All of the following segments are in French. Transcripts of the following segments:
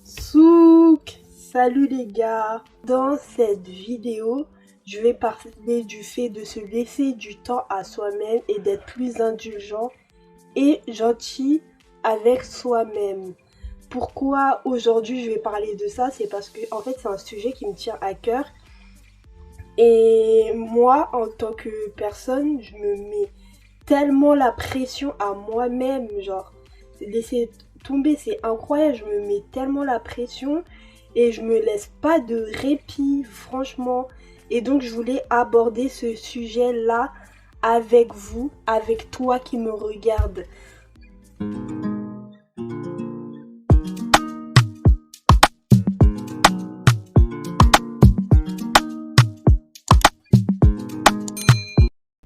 Souk. Salut les gars. Dans cette vidéo, je vais parler du fait de se laisser du temps à soi-même et d'être plus indulgent et gentil avec soi-même. Pourquoi aujourd'hui je vais parler de ça? C'est parce que en fait c'est un sujet qui me tient à cœur. Et moi, en tant que personne, je me mets tellement la pression à moi-même, genre laisser tomber, c'est incroyable, je me mets tellement la pression et je me laisse pas de répit, franchement. Et donc je voulais aborder ce sujet-là avec vous, avec toi qui me regarde.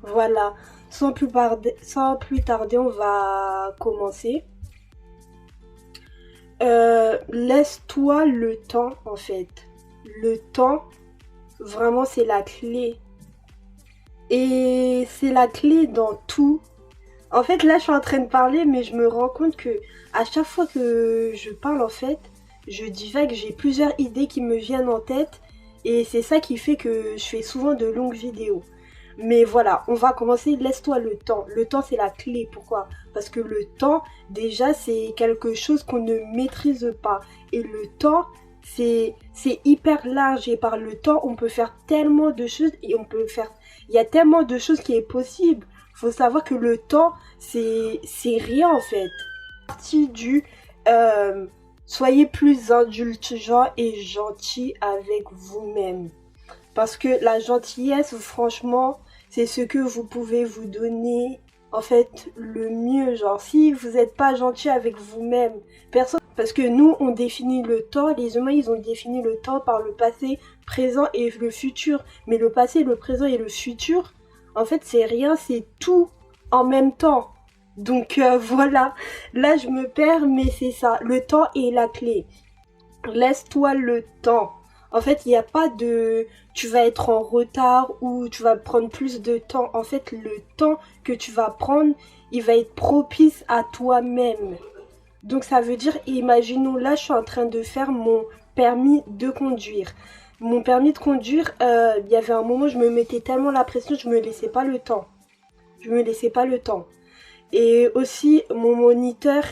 Voilà, sans plus tarder, on va commencer. Laisse-toi le temps, en fait. Le temps, vraiment, c'est la clé. Et c'est la clé dans tout. En fait, là, je suis en train de parler, mais je me rends compte que à chaque fois que je parle, en fait, je divague, j'ai plusieurs idées qui me viennent en tête. Et c'est ça qui fait que je fais souvent de longues vidéos. Mais voilà, on va commencer. Laisse-toi le temps. Le temps, c'est la clé. Pourquoi? Parce que le temps, déjà, c'est quelque chose qu'on ne maîtrise pas. Et le temps, c'est hyper large. Et par le temps, on peut faire tellement de choses. Il y a tellement de choses qui est possible. Faut savoir que le temps, c'est rien en fait. Partie du soyez plus indulgent et gentil avec vous-même. Parce que la gentillesse, franchement, c'est ce que vous pouvez vous donner, en fait, le mieux. Genre, si vous n'êtes pas gentil avec vous-même, personne... Parce que nous, on définit le temps, les humains, ils ont défini le temps par le passé, présent et le futur. Mais le passé, le présent et le futur, en fait, c'est rien, c'est tout en même temps. Donc voilà, là, je me perds, mais c'est ça. Le temps est la clé. Laisse-toi le temps. En fait, il n'y a pas de tu vas être en retard ou tu vas prendre plus de temps. En fait, le temps que tu vas prendre, il va être propice à toi-même. Donc ça veut dire, imaginons, là, je suis en train de faire mon permis de conduire. Mon permis de conduire, il y avait un moment, je me mettais tellement la pression, je me laissais pas le temps. Je me laissais pas le temps. Et aussi, mon moniteur,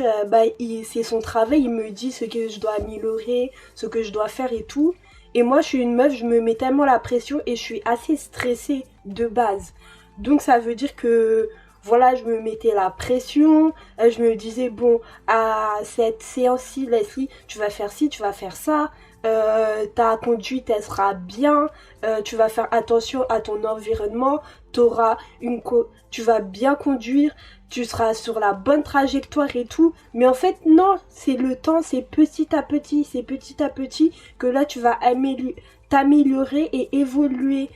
c'est son travail, il me dit ce que je dois améliorer, ce que je dois faire et tout. Et moi, je suis une meuf, je me mets tellement la pression et je suis assez stressée de base. Donc, ça veut dire que, voilà, je me mettais la pression. Je me disais, bon, à cette séance-ci, Leslie, tu vas faire ci, tu vas faire ça. Ta conduite, elle sera bien. Tu vas faire attention à ton environnement. Tu vas bien conduire. Tu seras sur la bonne trajectoire et tout. Mais en fait, non, c'est le temps, c'est petit à petit que là, tu vas t'améliorer et évoluer.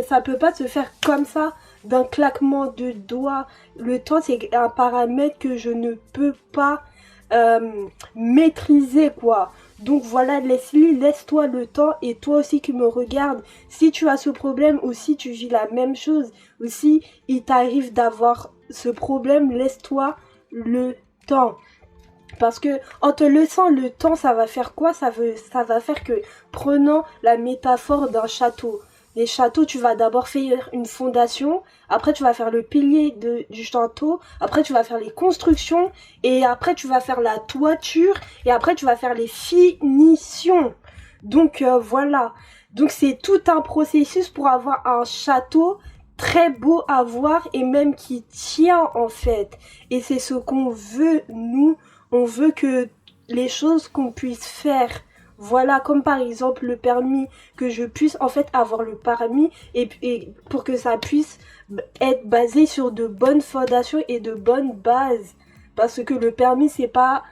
Ça peut pas se faire comme ça, d'un claquement de doigts. Le temps, c'est un paramètre que je ne peux pas maîtriser, quoi. Donc voilà, Leslie, laisse-toi le temps. Et toi aussi qui me regardes, si tu as ce problème ou si tu vis la même chose, ou si il t'arrive d'avoir ce problème, laisse-toi le temps. Parce que en te laissant le temps, ça va faire quoi? Ça va faire que, prenons la métaphore d'un château. Les châteaux, tu vas d'abord faire une fondation, après tu vas faire le pilier du château, après tu vas faire les constructions, et après tu vas faire la toiture, et après tu vas faire les finitions. Donc voilà. Donc c'est tout un processus pour avoir un château très beau à voir et même qui tient en fait. Et c'est ce qu'on veut, nous. On veut que les choses qu'on puisse faire, voilà, comme par exemple le permis, que je puisse en fait avoir le permis et pour que ça puisse être basé sur de bonnes fondations et de bonnes bases. Parce que le permis, c'est pas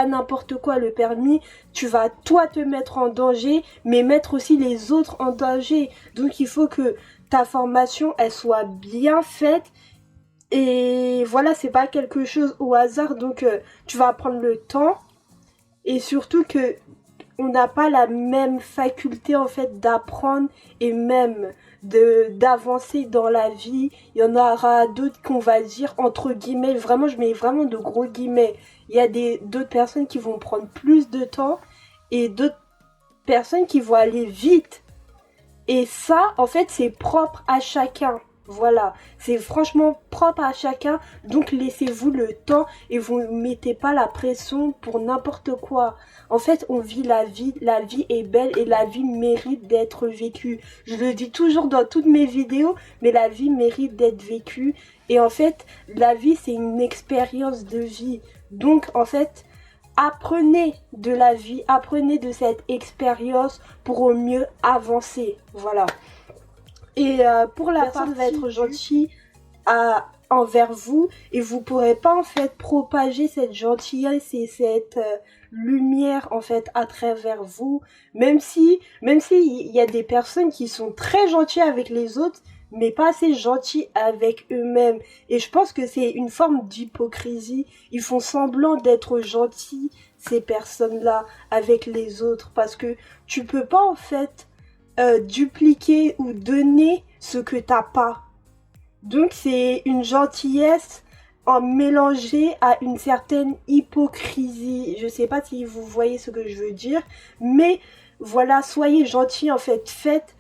n'importe quoi. Le permis, tu vas toi te mettre en danger, mais mettre aussi les autres en danger. Donc il faut que ta formation, elle soit bien faite. Et voilà, c'est pas quelque chose au hasard. Donc tu vas prendre le temps. Et surtout que on n'a pas la même faculté en fait d'apprendre et même d'avancer dans la vie. Il y en aura d'autres qu'on va dire entre guillemets, vraiment je mets vraiment de gros guillemets. Il y a d'autres personnes qui vont prendre plus de temps et d'autres personnes qui vont aller vite. Et ça, en fait, c'est propre à chacun. Voilà, c'est franchement propre à chacun. Donc laissez-vous le temps et vous ne mettez pas la pression pour n'importe quoi. En fait, on vit la vie est belle et la vie mérite d'être vécue. Je le dis toujours dans toutes mes vidéos, mais la vie mérite d'être vécue. Et en fait, la vie, c'est une expérience de vie. Donc, en fait, apprenez de la vie, apprenez de cette expérience pour au mieux avancer. Voilà. Et pour la personne va être gentille envers vous et vous pourrez pas en fait propager cette gentillesse et cette lumière en fait à travers vous, même si il y a des personnes qui sont très gentilles avec les autres mais pas assez gentils avec eux-mêmes. Et je pense que c'est une forme d'hypocrisie. Ils font semblant d'être gentils, ces personnes-là, avec les autres. Parce que tu peux pas, en fait, dupliquer ou donner ce que t'as pas. Donc, c'est une gentillesse en mélangée à une certaine hypocrisie. Je sais pas si vous voyez ce que je veux dire. Mais, voilà, soyez gentils, en fait. Faites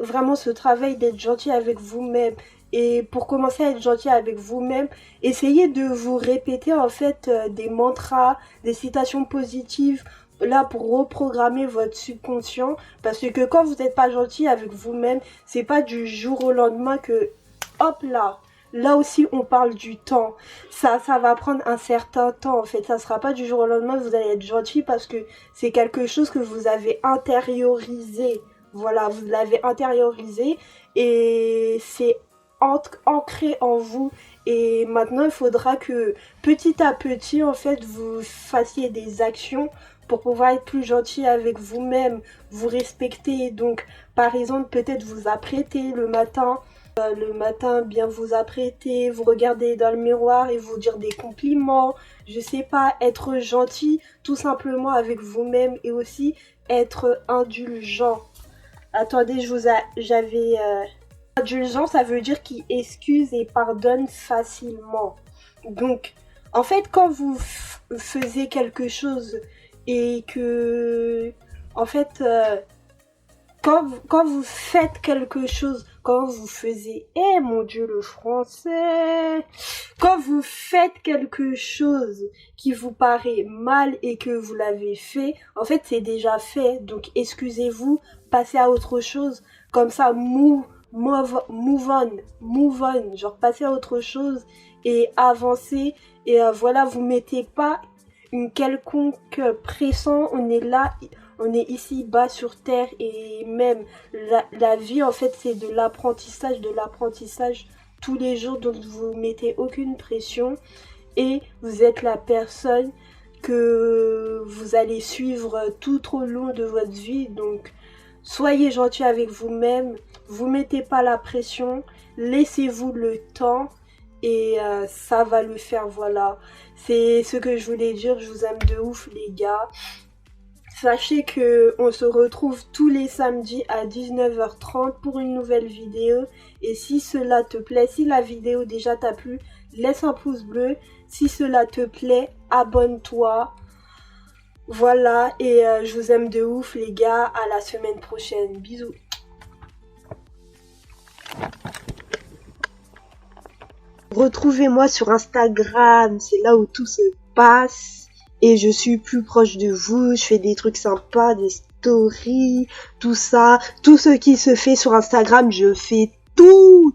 vraiment ce travail d'être gentil avec vous-même. Et pour commencer à être gentil avec vous-même, essayez de vous répéter en fait des mantras, des citations positives, là pour reprogrammer votre subconscient. Parce que quand vous n'êtes pas gentil avec vous-même, c'est pas du jour au lendemain que, hop là, là aussi on parle du temps. Ça va prendre un certain temps en fait. Ça sera pas du jour au lendemain que vous allez être gentil parce que c'est quelque chose que vous avez intériorisé. Voilà, vous l'avez intériorisé et c'est ancré en vous. Et maintenant, il faudra que petit à petit, en fait, vous fassiez des actions pour pouvoir être plus gentil avec vous-même, vous respecter. Donc, par exemple, peut-être vous apprêter le matin, bien vous apprêter, vous regarder dans le miroir et vous dire des compliments. Je sais pas, être gentil tout simplement avec vous-même et aussi être indulgent. Attendez, j'avais... Indulgent, ça veut dire qu'il excuse et pardonne facilement. Donc, en fait, quand vous faisiez quelque chose et que... En fait, quand vous faites quelque chose, quand vous faisiez... Eh mon Dieu, le français! Quand vous faites quelque chose qui vous paraît mal et que vous l'avez fait, en fait, c'est déjà fait. Donc, excusez-vous, passez à autre chose. Comme ça, move on, genre passez à autre chose et avancez. Et voilà, vous mettez pas une quelconque pression. On est là, on est ici bas sur terre et même la vie en fait c'est de l'apprentissage tous les jours, donc vous mettez aucune pression et vous êtes la personne que vous allez suivre tout au long de votre vie. Donc soyez gentil avec vous-même, vous mettez pas la pression, laissez-vous le temps et ça va le faire. Voilà, c'est ce que je voulais dire. Je vous aime de ouf les gars. Sachez que on se retrouve tous les samedis à 19h30 pour une nouvelle vidéo. Et si cela te plaît, si la vidéo déjà t'a plu, laisse un pouce bleu. Si cela te plaît, abonne-toi. Voilà, et je vous aime de ouf les gars. À la semaine prochaine. Bisous. Retrouvez-moi sur Instagram, c'est là où tout se passe. Et je suis plus proche de vous, je fais des trucs sympas, des stories, tout ça. Tout ce qui se fait sur Instagram, je fais tout.